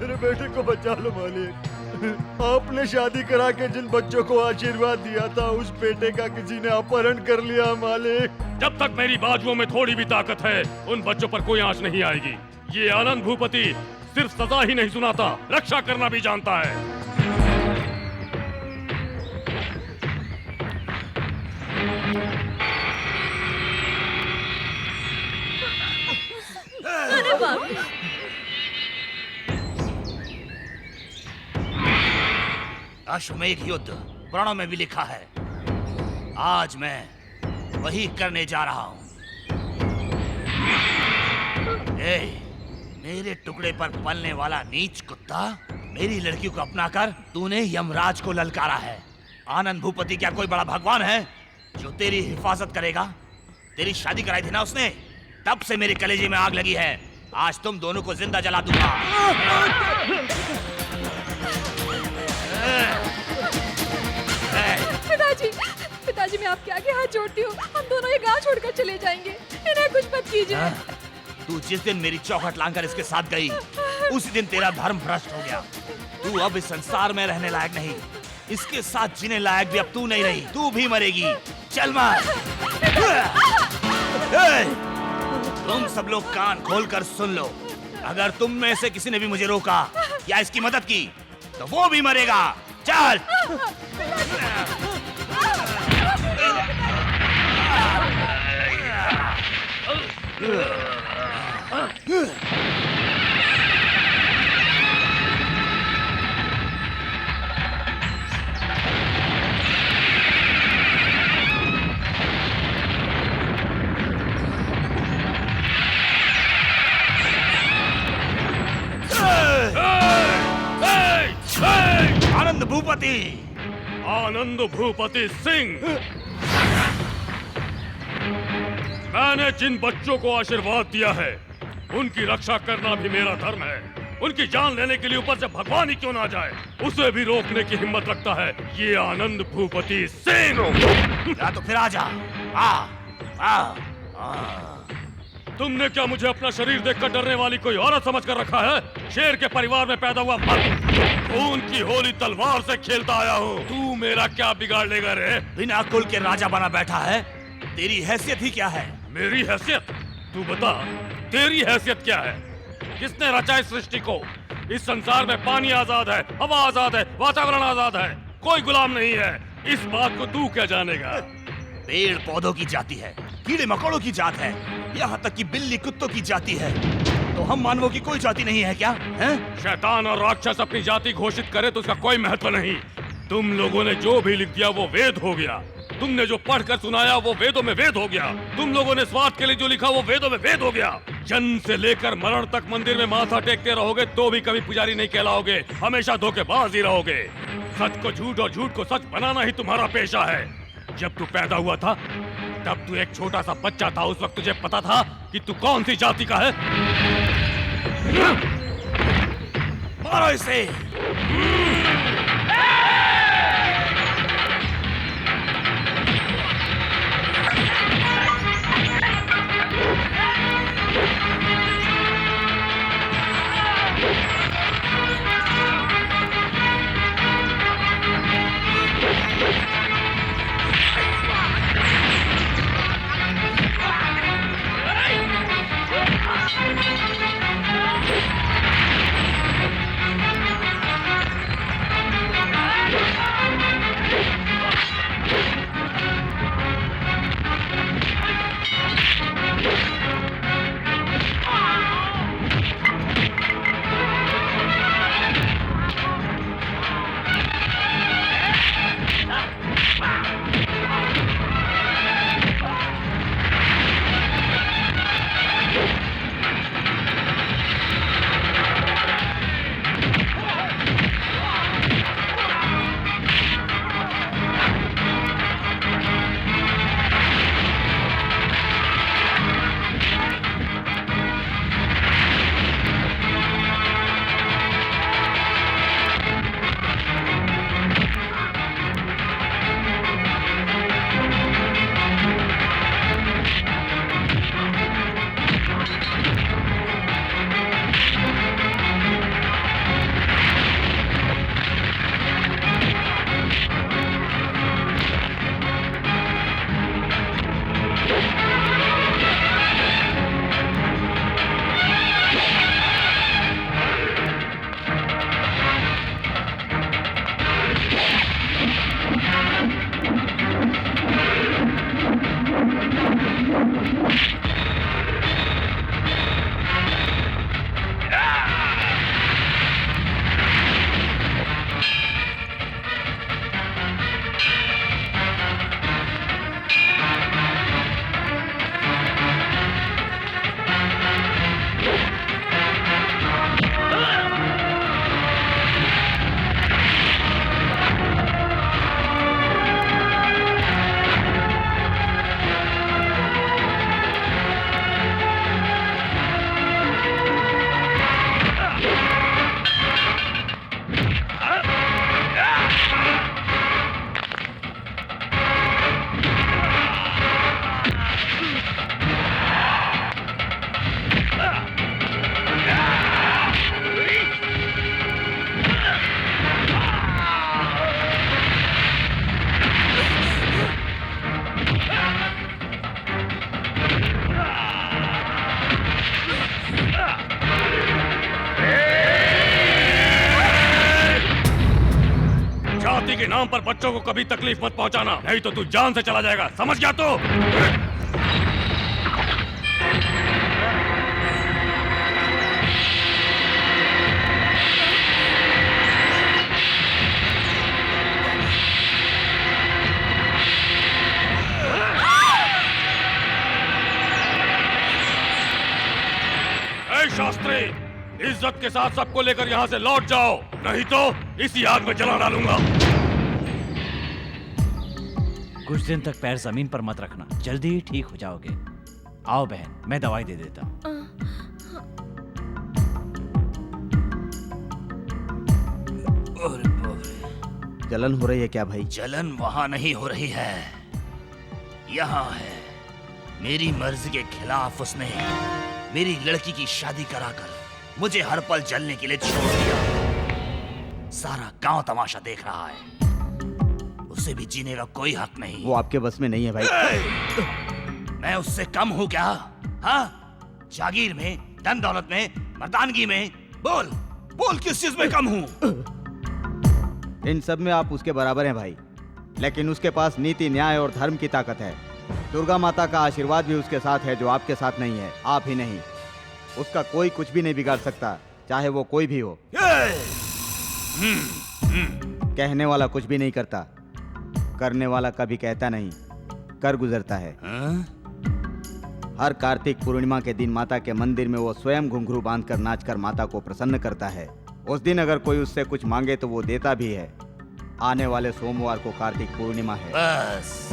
मेरे बेटे को बचा लो मालिक। आपने शादी करा के जिन बच्चों को आशीर्वाद दिया था उस बेटे का किसी ने अपहरण कर लिया मालिक। जब तक मेरी बाजुओं में थोड़ी भी ताकत है उन बच्चों पर कोई आंच नहीं आएगी। ये आनंद भूपति सिर्फ सजा ही नहीं सुनाता, रक्षा करना भी जानता है। अरे बाप रे। अश्वमेध युद्ध पुराणों में भी लिखा है। आज मैं वही करने जा रहा हूं। मेरे टुकड़े पर पलने वाला नीच कुत्ता, मेरी लड़की को अपना कर तूने यमराज को ललकारा है। आनंद भूपति क्या कोई बड़ा भगवान है जो तेरी हिफाजत करेगा? तेरी शादी कराई थी ना उसने, तब से मेरे कलेजे में आग लगी है। आज तुम दोनों को जिंदा जला दूंगा। पिताजी, पिताजी मैं आपके आगे हाथ जोड़ती हूँ। हम दोनों ये गांव छोड़कर चले जाएंगे। इन्हें कुछ मत कीजिए। तू जिस दिन मेरी चौखट लांघकर इसके साथ गई, उसी दिन तेरा धर्म भ्रष्ट हो गया। तू अब इस संसार में रहने लायक नहीं, इसके साथ जीने लायक भी अब तू नहीं रही। तू भी मरेगी। चल मार। तुम सब लोग कान खोलकर सुन लो। अगर तुम में से किसी ने भी मुझे रोका या इसकी मदद की तो वो भी मरेगा। चल। आनंद भूपति, आनंद भूपति सिंह, मैंने जिन बच्चों को आशीर्वाद दिया है उनकी रक्षा करना भी मेरा धर्म है। उनकी जान लेने के लिए ऊपर से भगवान ही क्यों ना जाए, उसे भी रोकने की हिम्मत रखता है ये आनंद भूपति सिंह। या तो फिर आजा। तुमने क्या मुझे अपना शरीर देखकर डरने वाली कोई औरत समझकर रखा है? शेर के परिवार में पैदा हुआ मर्द, खून की होली तलवार से खेलता आया हूँ। तू मेरा क्या बिगाड़ लेगा रे? बिना कुल के राजा बना बैठा है। तेरी हैसियत ही क्या है? मेरी हैसियत? तू बता, तेरी हैसियत क्या है? किसने रचा इस सृष्टि को? इस संसार में पानी आजाद है, हवा आजाद है, वातावरण आजाद है, कोई गुलाम नहीं है। इस बात को तू क्या जानेगा? पेड़ पौधों की जाति है, कीड़े मकोड़ों की जात है, यहाँ तक कि बिल्ली कुत्तों की जाति है। तो हम मानवों की कोई जाति नहीं है क्या? हैं? शैतान और राक्षस अपनी जाति घोषित करे तो उसका कोई महत्व नहीं। तुम लोगों ने जो भी लिख दिया वो वेद हो गया। तुमने जो पढ़कर सुनाया वो वेदों में वेद हो गया। तुम लोगों ने स्वार्थ के लिए जो लिखा वो वेदों में वेद हो गया। जन्म से लेकर मरण तक मंदिर में माथा टेकते रहोगे तो भी कभी पुजारी नहीं कहलाओगे, हमेशा धोखेबाज ही रहोगे। सच को झूठ और झूठ को सच बनाना ही तुम्हारा पेशा है। जब तू पैदा हुआ था तब तू एक छोटा सा बच्चा था। उस वक्त तुझे पता था कि तू कौन सी जाति का है? मारो इसे। शादी के नाम पर बच्चों को कभी तकलीफ मत पहुंचाना, नहीं तो तू जान से चला जाएगा, समझ गया तो? शास्त्री, इज्जत के साथ सबको लेकर यहाँ से लौट जाओ, नहीं तो इसी आग में जला डालूंगा। कुछ दिन तक पैर जमीन पर मत रखना, जल्दी ही ठीक हो जाओगे। आओ बहन, मैं दवाई दे देता हूँ। जलन हो रही है क्या भाई? जलन वहां नहीं हो रही है, यहाँ है। मेरी मर्जी के खिलाफ उसने मेरी लड़की की शादी कराकर मुझे हर पल जलने के लिए छोड़ दिया। सारा गांव तमाशा देख रहा है, उसे भी जीने का कोई हक नहीं। वो आपके बस में नहीं है भाई। मैं उससे कम हूँ क्या? हाँ, जागीर में, धन दौलत में, मर्दानगी में, बोल बोल किस चीज में कम हूँ? इन सब में आप उसके बराबर हैं भाई, लेकिन उसके पास नीति, न्याय और धर्म की ताकत है। दुर्गा माता का आशीर्वाद भी उसके साथ है, जो आपके साथ नहीं है। आप ही नहीं, उसका कोई कुछ भी नहीं बिगाड़ सकता, चाहे वो कोई भी हो। कहने वाला कुछ भी नहीं करता, करने वाला कभी कहता नहीं, कर गुजरता है। हर कार्तिक पूर्णिमा के दिन माता के मंदिर में वो स्वयं घुंघरू बांधकर नाचकर माता को प्रसन्न करता है। उस दिन अगर कोई उससे कुछ मांगे तो वो देता भी है। आने वाले सोमवार को कार्तिक पूर्णिमा है। बस